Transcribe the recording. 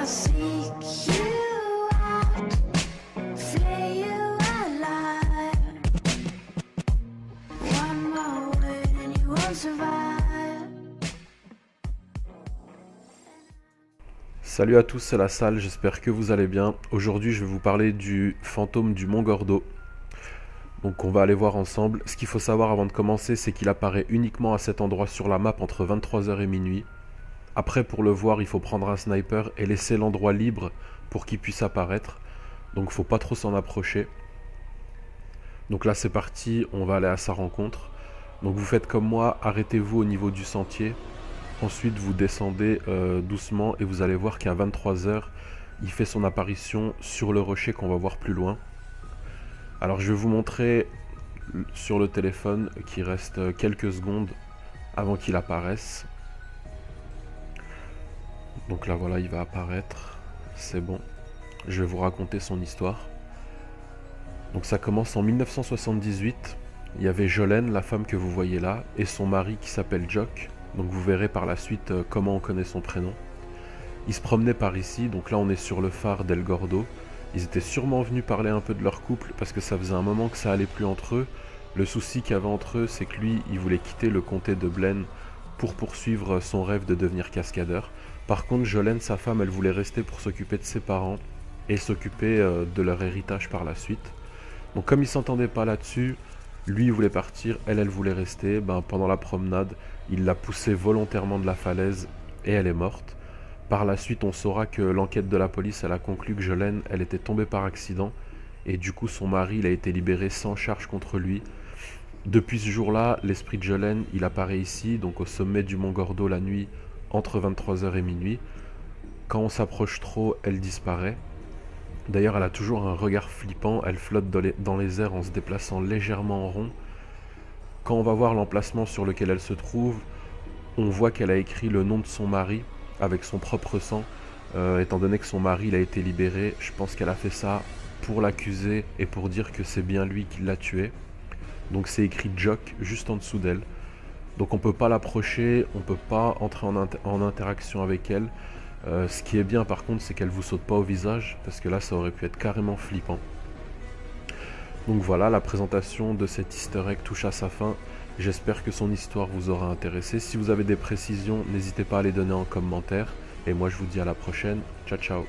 I'll seek you out, flay you alive. One more word and you won't survive. Salut à tous, c'est la salle, j'espère que vous allez bien. Aujourd'hui, je vais vous parler du fantôme du Mont Gordo. Donc on va aller voir ensemble. Ce qu'il faut savoir avant de commencer, c'est qu'il apparaît uniquement à cet endroit sur la map entre 23h et minuit. Après, pour le voir, il faut prendre un sniper et laisser l'endroit libre pour qu'il puisse apparaître. Donc faut pas trop s'en approcher. Donc là c'est parti, on va aller à sa rencontre. Donc vous faites comme moi, arrêtez-vous au niveau du sentier. Ensuite vous descendez doucement et vous allez voir qu'à 23h, il fait son apparition sur le rocher qu'on va voir plus loin. Alors je vais vous montrer sur le téléphone qu'il reste quelques secondes avant qu'il apparaisse. Donc là voilà, il va apparaître, c'est bon. Je vais vous raconter son histoire. Donc ça commence en 1978. Il y avait Jolene, la femme que vous voyez là, et son mari qui s'appelle Jock. Donc vous verrez par la suite comment on connaît son prénom. Ils se promenaient par ici, donc là on est sur le phare d'El Gordo. Ils étaient sûrement venus parler un peu de leur couple parce que ça faisait un moment que ça allait plus entre eux. Le souci qu'il y avait entre eux, c'est que lui, il voulait quitter le comté de Blaine pour poursuivre son rêve de devenir cascadeur. Par contre, Jolene, sa femme, elle voulait rester pour s'occuper de ses parents et s'occuper de leur héritage par la suite. Donc comme ils s'entendaient pas là-dessus, lui il voulait partir, elle voulait rester. Pendant la promenade, il l'a poussée volontairement de la falaise et elle est morte. Par la suite, on saura que l'enquête de la police, elle a conclu que Jolene, elle était tombée par accident et du coup son mari, il a été libéré sans charge contre lui. Depuis ce jour-là, l'esprit de Jolene, il apparaît ici, donc au sommet du Mont Gordo la nuit, entre 23h et minuit. Quand on s'approche trop, elle disparaît. D'ailleurs, elle a toujours un regard flippant, elle flotte dans les airs en se déplaçant légèrement en rond. Quand on va voir l'emplacement sur lequel elle se trouve, on voit qu'elle a écrit le nom de son mari avec son propre sang. Étant donné que son mari il a été libéré, je pense qu'elle a fait ça pour l'accuser et pour dire que c'est bien lui qui l'a tué. Donc c'est écrit Jock juste en dessous d'elle. Donc on peut pas l'approcher, on peut pas entrer en interaction avec elle. Ce qui est bien par contre, c'est qu'elle vous saute pas au visage, parce que là ça aurait pu être carrément flippant. Donc voilà, la présentation de cet easter egg touche à sa fin. J'espère que son histoire vous aura intéressé. Si vous avez des précisions, n'hésitez pas à les donner en commentaire. Et moi je vous dis à la prochaine. Ciao ciao.